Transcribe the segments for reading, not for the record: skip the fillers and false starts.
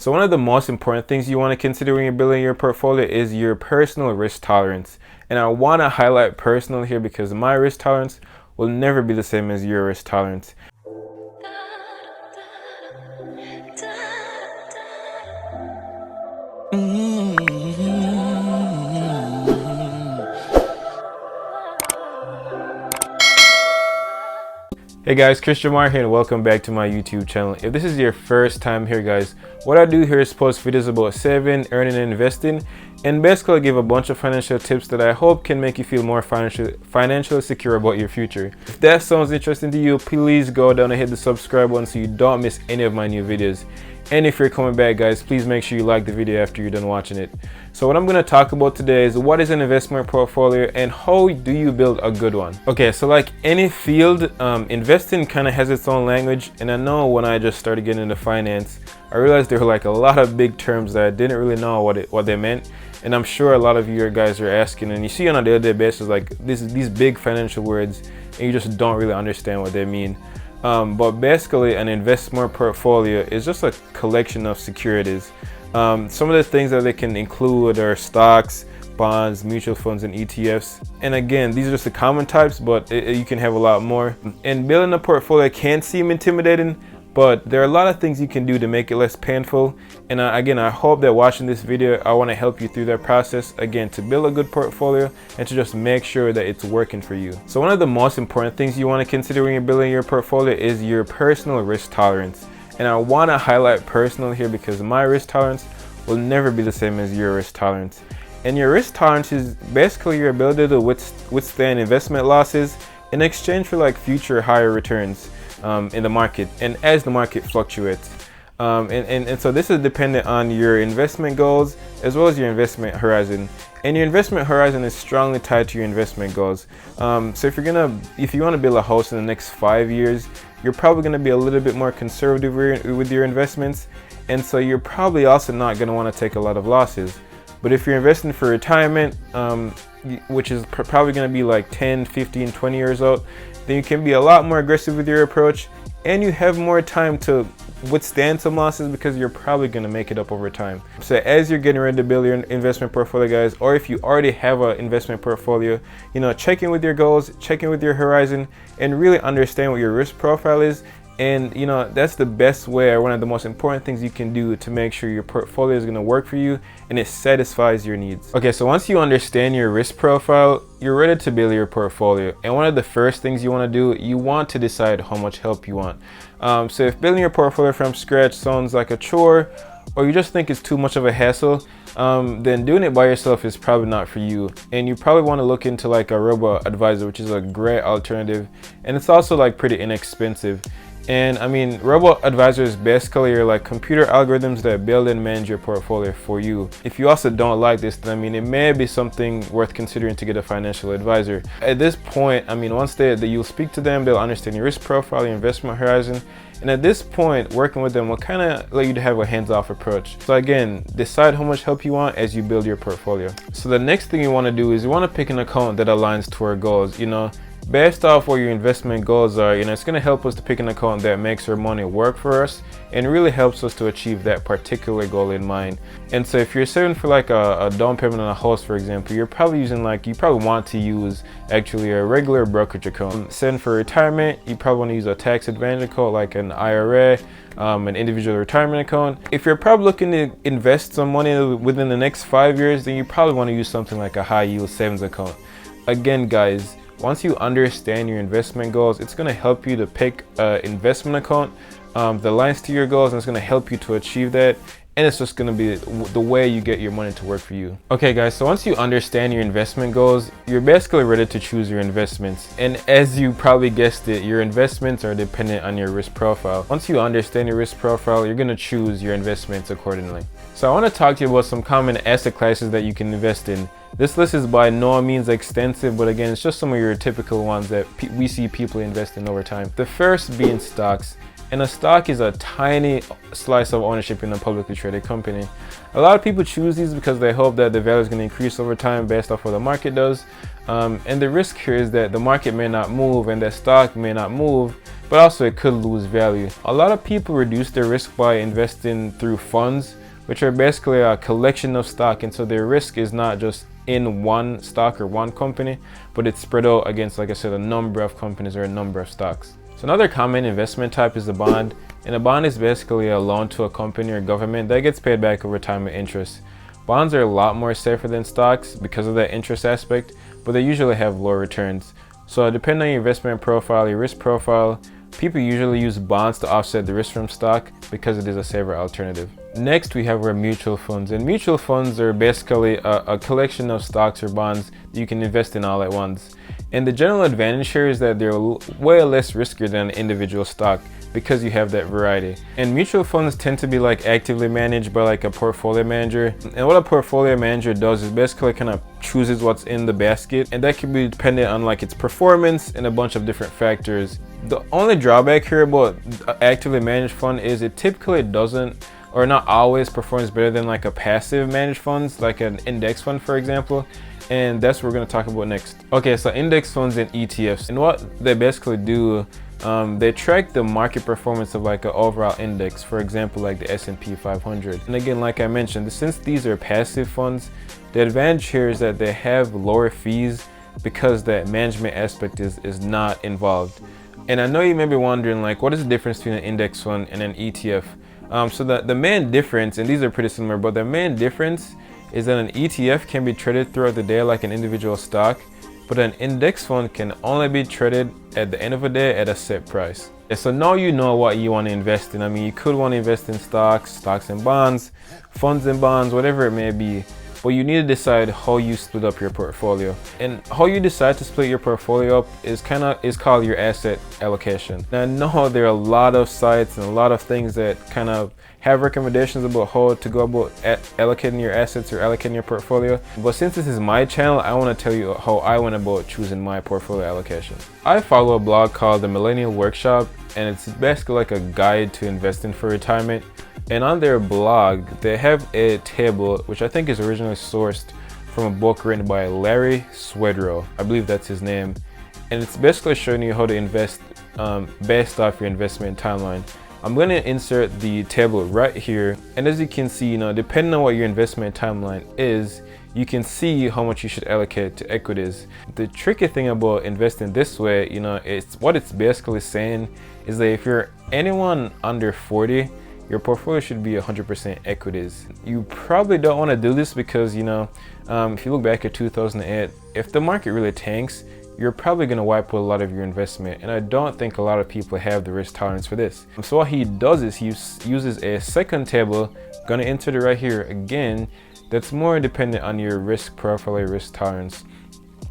So one of the most important things you want to consider when you're building your portfolio is your personal risk tolerance. And I want to highlight personal here because my risk tolerance will never be the same as your risk tolerance. Hey guys, Christian Mar here and welcome back to my YouTube channel. If this is your first time here guys, what I do here is post videos about saving, earning and investing, and basically I give a bunch of financial tips that I hope can make you feel more financially secure about your future. If that sounds interesting to you, please go down and hit the subscribe button so you don't miss any of my new videos. And if you're coming back guys, please make sure you like the video after you're done watching it. So what I'm going to talk about today is what is an investment portfolio and how do you build a good one. Okay, so like any field, investing kind of has its own language, and I know when I just started getting into finance, I realized there were like a lot of big terms that I didn't really know what they meant. And I'm sure a lot of you guys are asking, and you see on a day-to-day basis like these big financial words and you just don't really understand what they mean. But basically an investment portfolio is just a collection of securities. Some of the things that they can include are stocks, bonds, mutual funds, and ETFs. And again, these are just the common types, but you can have a lot more. And building a portfolio can seem intimidating, but there are a lot of things you can do to make it less painful. And again, I hope that watching this video, I want to help you through that process, again, to build a good portfolio and to just make sure that it's working for you. So one of the most important things you want to consider when you're building your portfolio is your personal risk tolerance. And I want to highlight personal here because my risk tolerance will never be the same as your risk tolerance. And your risk tolerance is basically your ability to withstand investment losses in exchange for like future higher returns in the market and as the market fluctuates. And so this is dependent on your investment goals as well as your investment horizon. And your investment horizon is strongly tied to your investment goals. So if you want to build a house in the next 5 years, you're probably going to be a little bit more conservative with your investments. And so you're probably also not going to want to take a lot of losses. But if you're investing for retirement, which is probably going to be like 10, 15, 20 years out, then you can be a lot more aggressive with your approach and you have more time to withstand some losses because you're probably going to make it up over time. So as you're getting ready to build your investment portfolio guys, or if you already have an investment portfolio, check in with your goals, check in with your horizon, and really understand what your risk profile is. And that's the best way, or one of the most important things you can do to make sure your portfolio is going to work for you and it satisfies your needs. Okay, so once you understand your risk profile, you're ready to build your portfolio. And one of the first things you want to do, you want to decide how much help you want. So if building your portfolio from scratch sounds like a chore, or you just think it's too much of a hassle, then doing it by yourself is probably not for you. And you probably want to look into like a robo-advisor, which is a great alternative. And it's also like pretty inexpensive. And I mean, robo-advisors basically are like computer algorithms that build and manage your portfolio for you. If you also don't like this, then I mean, it may be something worth considering to get a financial advisor. At this point, I mean, once you'll speak to them, they'll understand your risk profile, your investment horizon. And at this point, working with them will kind of let you to have a hands-off approach. So again, decide how much help you want as you build your portfolio. So the next thing you want to do is you want to pick an account that aligns to our goals. Based off what your investment goals are, it's going to help us to pick an account that makes our money work for us and really helps us to achieve that particular goal in mind. And so if you're saving for like a down payment on a house, for example, you're probably using you probably want to use actually a regular brokerage account. Saving for retirement, you probably want to use a tax advantage account like an IRA, an individual retirement account. If you're probably looking to invest some money within the next 5 years, then you probably want to use something like a high yield savings account. Again, guys, once you understand your investment goals, it's going to help you to pick an investment account that aligns to your goals, and it's going to help you to achieve that. And it's just going to be the way you get your money to work for you. Okay guys, so once you understand your investment goals, you're basically ready to choose your investments. And as you probably guessed it, your investments are dependent on your risk profile. Once you understand your risk profile, you're going to choose your investments accordingly. So I want to talk to you about some common asset classes that you can invest in. This list is by no means extensive, but again, it's just some of your typical ones that we see people invest in over time. The first being stocks. And a stock is a tiny slice of ownership in a publicly traded company. A lot of people choose these because they hope that the value is going to increase over time based off what the market does. And the risk here is that the market may not move and that stock may not move but also it could lose value. A lot of people reduce their risk by investing through funds, which are basically a collection of stock, and so their risk is not just in one stock or one company, but it's spread out against, like I said, a number of companies or a number of stocks. So another common investment type is a bond, and a bond is basically a loan to a company or government that gets paid back over time with interest. Bonds are a lot more safer than stocks because of that interest aspect, but they usually have lower returns. So depending on your investment profile, your risk profile, people usually use bonds to offset the risk from stock because it is a safer alternative. Next, we have our mutual funds, and mutual funds are basically a collection of stocks or bonds that you can invest in all at once. And the general advantage here is that they're way less riskier than an individual stock because you have that variety. And mutual funds tend to be like actively managed by like a portfolio manager. And what a portfolio manager does is basically kind of chooses what's in the basket, and that can be dependent on like its performance and a bunch of different factors. The only drawback here about actively managed fund is it typically doesn't, or not always, performs better than like a passive managed funds, like an index fund, for example. And that's what we're going to talk about next. Okay, so index funds and ETFs, and what they basically do, they track the market performance of like an overall index, for example like the S&P 500. And again, like I mentioned, since these are passive funds, the advantage here is that they have lower fees because that management aspect is not involved. And I know you may be wondering, like, what is the difference between an index fund and an ETF? So the main difference, and these are pretty similar, but the main difference is that an ETF can be traded throughout the day like an individual stock, but an index fund can only be traded at the end of the day at a set price. And so now you know what you want to invest in. I mean, you could want to invest in stocks and bonds, funds and bonds, whatever it may be. But you need to decide how you split up your portfolio. And how you decide to split your portfolio up is called your asset allocation. Now, I know there are a lot of sites and a lot of things that kind of have recommendations about how to go about allocating your assets or allocating your portfolio. But since this is my channel, I want to tell you how I went about choosing my portfolio allocation. I follow a blog called The Millennial Workshop, and it's basically like a guide to investing for retirement. And on their blog, they have a table which I think is originally sourced from a book written by Larry Swedroe. I believe that's his name. And it's basically showing you how to invest based off your investment timeline. I'm going to insert the table right here. And as you can see, you know, depending on what your investment timeline is, you can see how much you should allocate to equities. The tricky thing about investing this way, you know, it's basically saying is that if you're anyone under 40, your portfolio should be 100% equities. You probably don't want to do this because, you know, if you look back at 2008, if the market really tanks, you're probably going to wipe out a lot of your investment. And I don't think a lot of people have the risk tolerance for this. So what he does is he uses a second table, going to insert it right here again, that's more dependent on your risk profile or risk tolerance.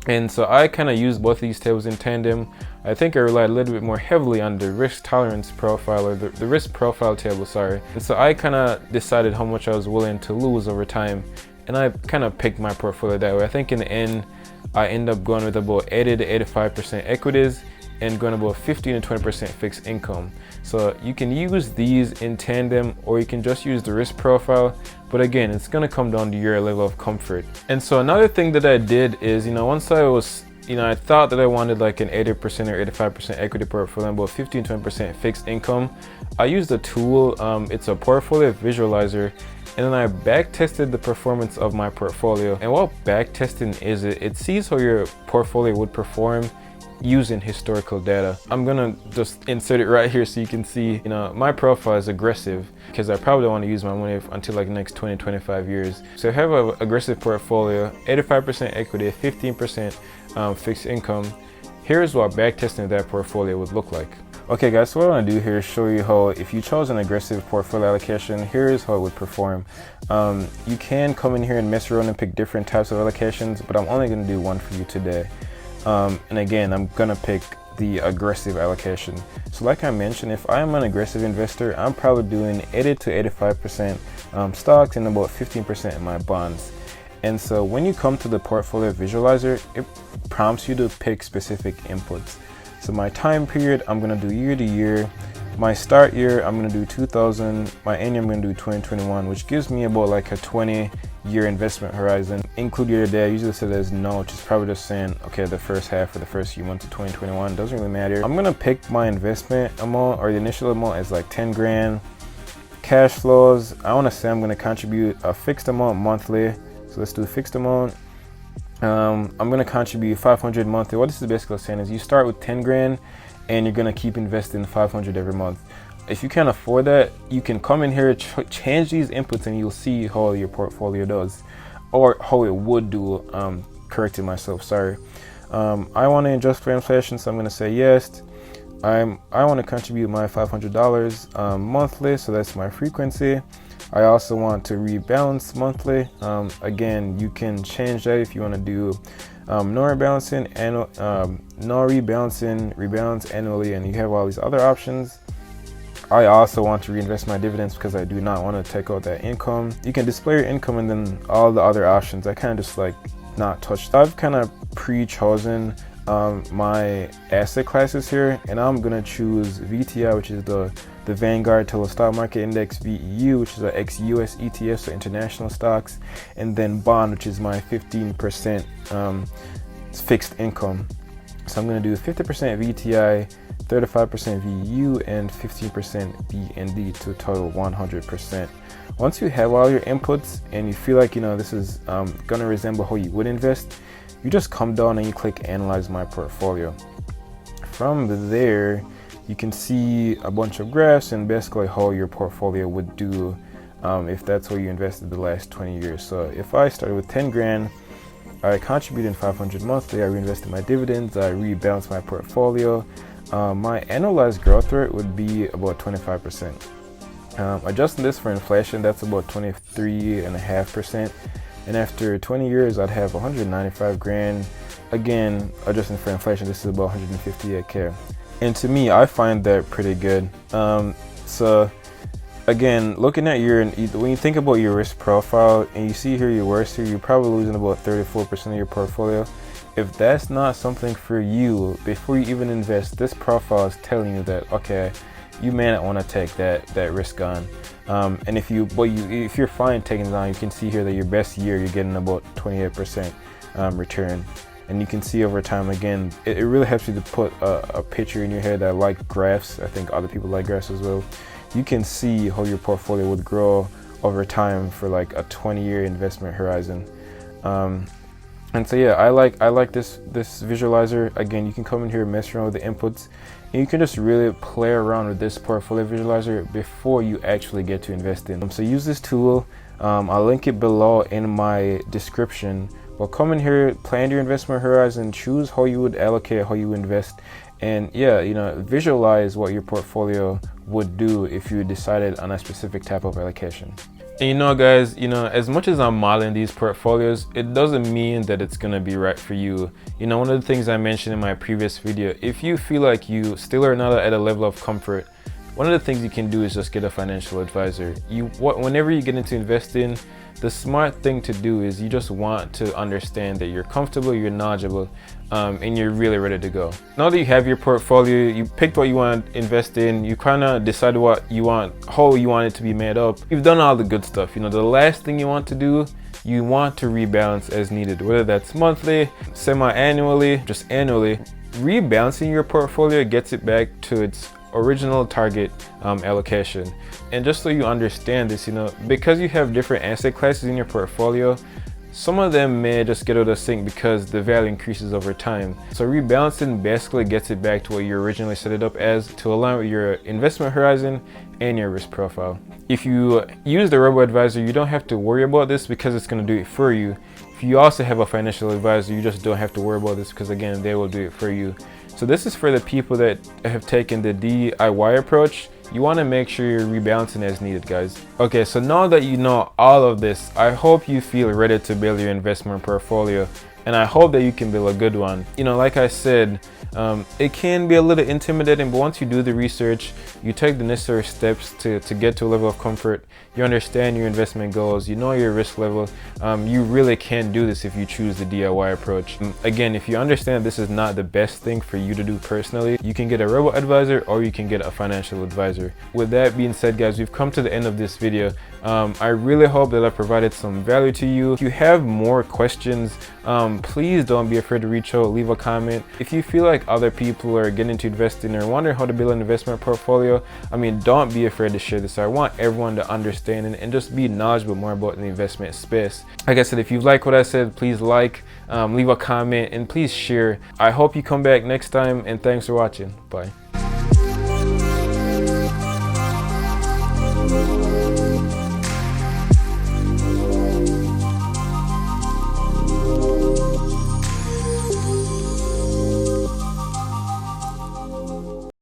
And so I kind of use both of these tables in tandem. I think I relied a little bit more heavily on the risk tolerance profile, or the risk profile table, sorry. And so I kind of decided how much I was willing to lose over time, and I kind of picked my portfolio that way. I think in the end, I end up going with about 80 to 85% equities and going about 15 to 20% fixed income. So you can use these in tandem, or you can just use the risk profile. But again, it's going to come down to your level of comfort. And so another thing that I did is, you know, once I was, you know, I thought that I wanted like an 80% or 85% equity portfolio and about 15 to 20% fixed income, I used a tool. It's a portfolio visualizer. And then I back tested the performance of my portfolio. And what back testing is, it sees how your portfolio would perform using historical data. I'm gonna just insert it right here so you can see, you know, my profile is aggressive because I probably don't want to use my money until like the next 20-25 years. So I have an aggressive portfolio, 85% equity, 15% fixed income. Here's what backtesting that portfolio would look like. Okay guys, so what I want to do here is show you how, if you chose an aggressive portfolio allocation, here's how it would perform. You can come in here and mess around and pick different types of allocations, but I'm only going to do one for you today. And again, I'm gonna pick the aggressive allocation. So like I mentioned, if I'm an aggressive investor, I'm probably doing 80 to 85% stocks and about 15% in my bonds. And so when you come to the portfolio visualizer, it prompts you to pick specific inputs. So my time period, I'm gonna do year to year. My start year, I'm gonna do 2000. My end year, I'm gonna do 2021, which gives me about like a 20-year investment horizon. Include year to day, I usually say there's no, which is probably just saying, okay, the first half or the first few months of 2021, doesn't really matter. I'm gonna pick my investment amount, or the initial amount, as like 10 grand. Cash flows, I wanna say I'm gonna contribute a fixed amount monthly. So let's do a fixed amount. I'm gonna contribute 500 monthly. What this is basically saying is you start with 10 grand and you're gonna keep investing 500 every month. If you can't afford that, you can come in here, change these inputs, and you'll see how your portfolio does, or how it would do. Correcting myself, sorry. I want to adjust for inflation, so I'm gonna say yes. I want to contribute my $500 monthly, so that's my frequency. I also want to rebalance monthly. Again, you can change that if you want to do no rebalancing, rebalance annually, and you have all these other options. I also want to reinvest my dividends because I do not want to take out that income. You can display your income and then all the other options. I kind of just like not touch. I've kind of pre-chosen my asset classes here, and I'm gonna choose VTI, which is the Vanguard Total Stock Market Index, VEU, which is a ex-US ETF, so international stocks, and then bond, which is my 15% fixed income. So I'm gonna do 50% VTI, 35% VEU, and 15% BND to a total 100%. Once you have all your inputs and you feel like this is gonna resemble how you would invest, you just come down and you click Analyze My Portfolio. From there, you can see a bunch of graphs and basically how your portfolio would do if that's where you invested the last 20 years. So if I started with 10 grand, I contributed 500 monthly, I reinvested my dividends, I rebalanced my portfolio. My annualized growth rate would be about 25%. Adjusting this for inflation, that's about 23.5%. And after 20 years, I'd have 195 grand. Again, adjusting for inflation, this is about 158K. And to me, I find that pretty good. So again, looking at when you think about your risk profile and you see here your worst year, you're probably losing about 34% of your portfolio. If that's not something for you, before you even invest, this profile is telling you that, okay, you may not want to take that risk on. And if you're fine taking it on, you can see here that your best year, you're getting about 28% return. And you can see over time, again, it really helps you to put a picture in your head. I like graphs. I think other people like graphs as well. You can see how your portfolio would grow over time for like a 20-year investment horizon. And so yeah, I like this visualizer. Again, you can come in here and mess around with the inputs, and you can just really play around with this portfolio visualizer before you actually get to invest in. So use this tool. I'll link it below in my description. But come in here, plan your investment horizon, choose how you would allocate, how you invest, and yeah, visualize what your portfolio would do if you decided on a specific type of allocation. And guys, as much as I'm modeling these portfolios, it doesn't mean that it's gonna be right for you. One of the things I mentioned in my previous video, if you feel like you still are not at a level of comfort, one of the things you can do is just get a financial advisor. Whenever you get into investing, the smart thing to do is you just want to understand that you're comfortable, you're knowledgeable, and you're really ready to go. Now that you have your portfolio, you picked what you want to invest in, you kind of decided what you want, how you want it to be made up. You've done all the good stuff. The last thing you want to do, you want to rebalance as needed, whether that's monthly, semi-annually, just annually. Rebalancing your portfolio gets it back to its original target allocation. And just so you understand this, because you have different asset classes in your portfolio, some of them may just get out of sync because the value increases over time. So rebalancing basically gets it back to what you originally set it up as, to align with your investment horizon and your risk profile. If you use the robo-advisor, you don't have to worry about this because it's going to do it for you. If you also have a financial advisor, you just don't have to worry about this because again, they will do it for you. So this is for the people that have taken the DIY approach. You want to make sure you're rebalancing as needed, guys. Okay, so now that you know all of this, I hope you feel ready to build your investment portfolio. and I hope that you can build a good one. You know, like I said, it can be a little intimidating, but once you do the research, you take the necessary steps to get to a level of comfort, you understand your investment goals, you know your risk level, you really can do this if you choose the DIY approach. Again, if you understand this is not the best thing for you to do personally, you can get a robo-advisor or you can get a financial advisor. With that being said, guys, we've come to the end of this video. I really hope that I provided some value to you. If you have more questions, please don't be afraid to reach out, leave a comment. If you feel like other people are getting into investing or wondering how to build an investment portfolio, I mean, don't be afraid to share this. I want everyone to understand and just be knowledgeable more about the investment space. Like I said, if you like what I said, please like, leave a comment, and please share. I hope you come back next time, and thanks for watching. Bye.